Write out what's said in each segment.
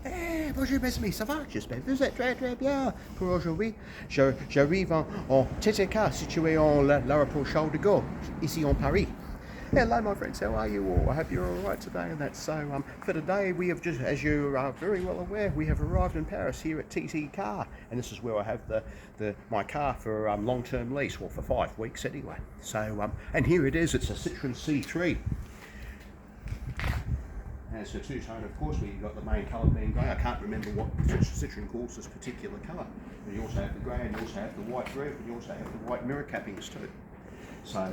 Eh, bonjour mes amis, ça va? J'espère que vous êtes très très bien. Pour aujourd'hui, j'arrive en TTK situé en l'aéroport Charles de Gaulle, ici en Paris. Hello my friends, how are you all? I hope you're all right today and that's so. For today we have just, as you are very well aware, we have arrived in Paris here at TT Car, and this is where I have my car for long-term lease, well for 5 weeks anyway. So and here it is, it's a Citroën C3. And it's a two-tone, of course, where you've got the main colour being grey. I can't remember what Citroën calls this particular colour. But you also have the grey, and you also have the white roof, and you also have the white mirror cappings too. So,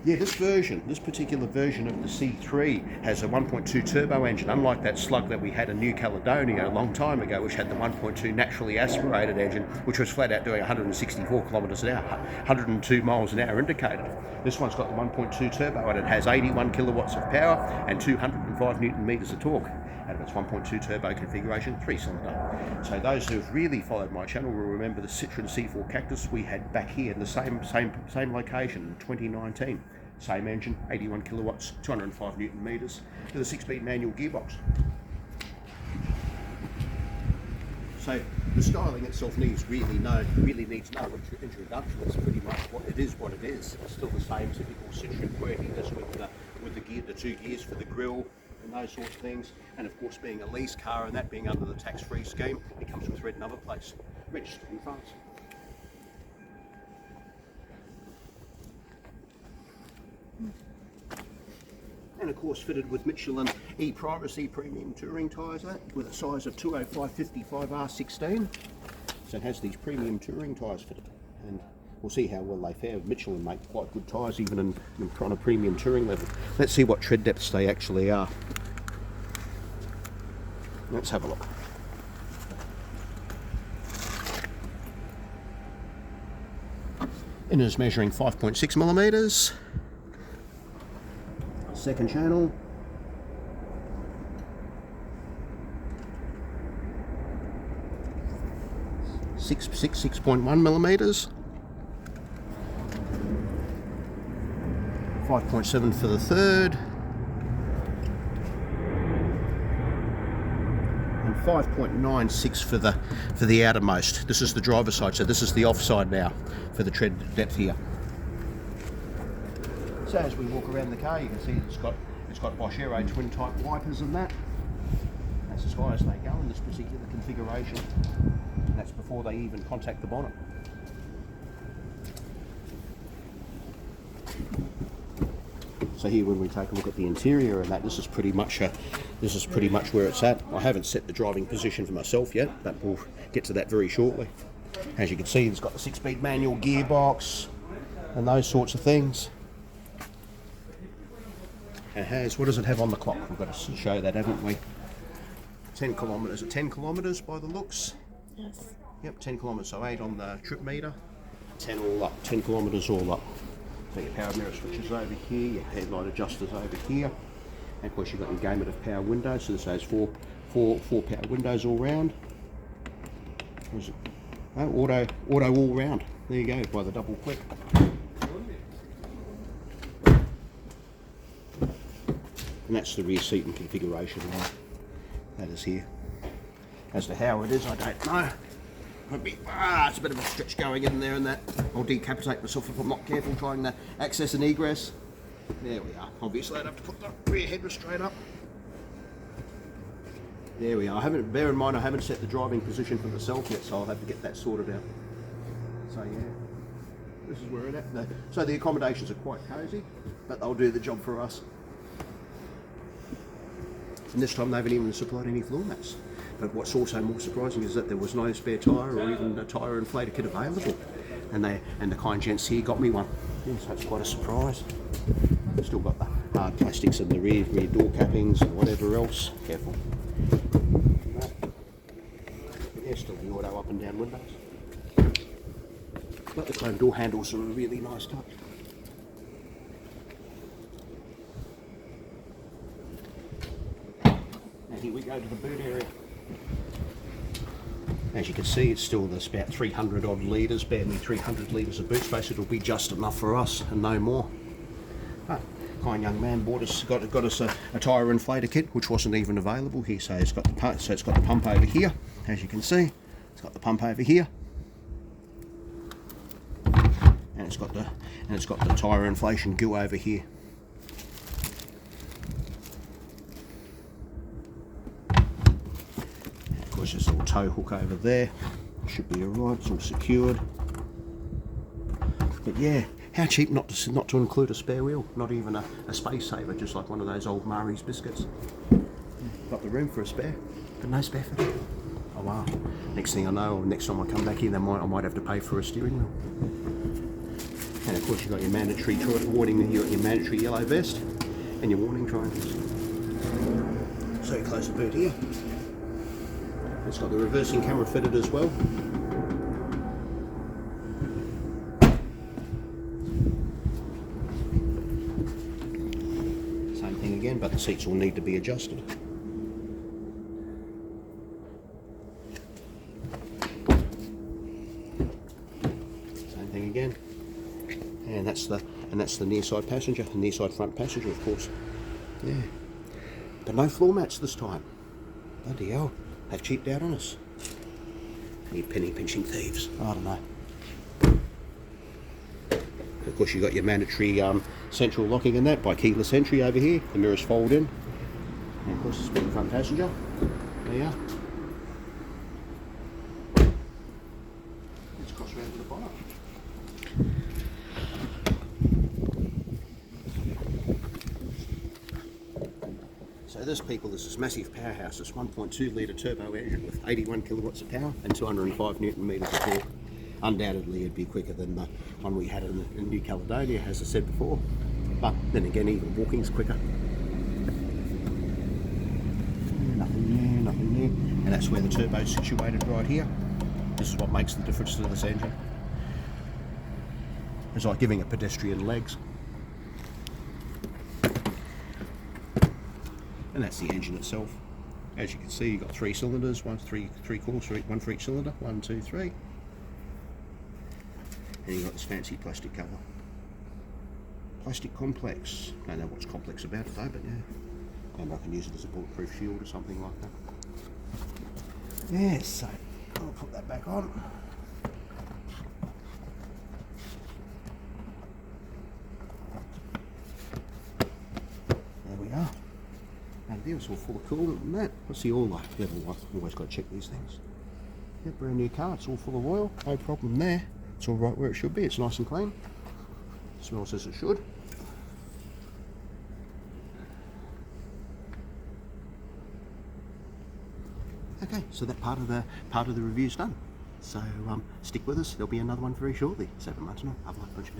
yeah, this particular version of the C3 has a 1.2 turbo engine, unlike that slug that we had in New Caledonia a long time ago, which had the 1.2 naturally aspirated engine, which was flat out doing 164 kilometres an hour, 102 miles an hour indicated. This one's got the 1.2 turbo and it has 81 kilowatts of power and 205 newton metres of torque out of its 1.2 turbo configuration, 3-cylinder. So those who have really followed my channel will remember the Citroën C4 Cactus we had back here in the same location in 2019. Same engine, 81 kilowatts, 205 newton metres, with a 6-speed manual gearbox. So the styling itself needs no introduction. It's pretty much what it is. It's still the same typical Citroën quirkiness with the gear, the 2 gears for the grille and those sorts of things. And of course, being a lease car and that being under the tax-free scheme, it comes with red number plates, registered in France. And of course fitted with Michelin E-Privacy premium touring tyres with a size of 205/55 R16. So it has these premium touring tyres fitted, and we'll see how well they fare. Michelin make quite good tyres even in on a premium touring level. Let's see what tread depths they actually are. Let's have a look. Inner's measuring 5.6 millimetres. Second channel. Six 6.1 millimetres. 5.7 for the third. And 5.96 for the outermost. This is the driver's side, so this is the offside now for the tread depth here. So as we walk around the car, you can see it's got Bosch Aero twin type wipers and that. That's as high as they go in this particular configuration. And that's before they even contact the bonnet. So here, when we take a look at the interior and that, this is pretty much where it's at. I haven't set the driving position for myself yet, but we'll get to that very shortly. As you can see, it's got the 6-speed manual gearbox and those sorts of things. It has, what does it have on the clock? We've got to show that, haven't we? 10 kilometres. 10 kilometres by the looks? Yes. Yep, 10 kilometres, so 8 on the trip meter. 10 all up, 10 kilometres all up. So your power mirror switches over here, your headlight adjusters over here. And of course you've got your gamut of power windows, so this has four power windows all round. What is it? Oh, auto all round. There you go, by the double click. And that's the rear seating configuration there. That is here. As to how it is, I don't know. It's a bit of a stretch going in there and that. I'll decapitate myself if I'm not careful trying to access and egress. There we are. Obviously I'd have to put the rear head restraint up. There we are. Bear in mind I haven't set the driving position for myself yet, so I'll have to get that sorted out. So yeah, this is where it's at. So the accommodations are quite cosy, but they'll do the job for us. And this time they haven't even supplied any floor mats. But what's also more surprising is that there was no spare tyre or even a tyre inflator kit available. And the kind gents here got me one. Yeah, so it's quite a surprise. Still got the hard plastics in the rear door cappings and whatever else. Careful. Yeah, still the auto up and down windows. But the chrome door handles are a really nice touch. And here we go to the boot area. As you can see, it's still there's about 300 odd litres, barely 300 litres of boot space. It'll be just enough for us and no more. But kind young man got us a tyre inflator kit, which wasn't even available here. So it's got the pump over here, as you can see. It's got the pump over here, and it's got the tyre inflation goo over here. And of course, there's a little tow hook over there. Should be alright. It's all secured. But yeah, how cheap not to include a spare wheel, not even a space saver, just like one of those old Marie's biscuits. Got the room for a spare, but no spare for it. Oh wow! Next thing I know, next time I come back here, I might have to pay for a steering wheel. And of course, you've got your mandatory warning, your mandatory yellow vest, and your warning triangles. So you close the boot here. It's got the reversing camera fitted as well. Same thing again, but the seats will need to be adjusted. Same thing again. And that's the near side passenger, the near side front passenger, of course. Yeah. But no floor mats this time. Bloody hell. They've cheaped out on us. You penny pinching thieves. I don't know. Of course, you've got your mandatory central locking in that by keyless entry over here. The mirrors fold in. And of course, it's the front passenger. There you are. Let's cross around to the bonnet. So this is massive powerhouse. It's 1.2 litre turbo engine with 81 kilowatts of power and 205 newton metres of torque. Undoubtedly it'd be quicker than the one we had in New Caledonia, as I said before. But then again, even walking's quicker. Nothing there. And that's where the turbo's situated, right here. This is what makes the difference to this engine. It's like giving a pedestrian legs. And that's the engine itself. As you can see, you've got 3 cylinders, one for each cylinder, 1, 2, 3. And you've got this fancy plastic cover. Plastic complex. Don't know what's complex about it though, but yeah. Maybe I can use it as a bulletproof shield or something like that. Yeah, so I'll put that back on. There we are. And it's all full of coolant and that. What's the oil like? Always got to check these things. Yeah, brand new car, it's all full of oil, no problem there. It's all right where it should be, it's nice and clean. Smells as it should. Okay, so that part of the review's done. So stick with us, there'll be another one very shortly. So for much more, have a bunch of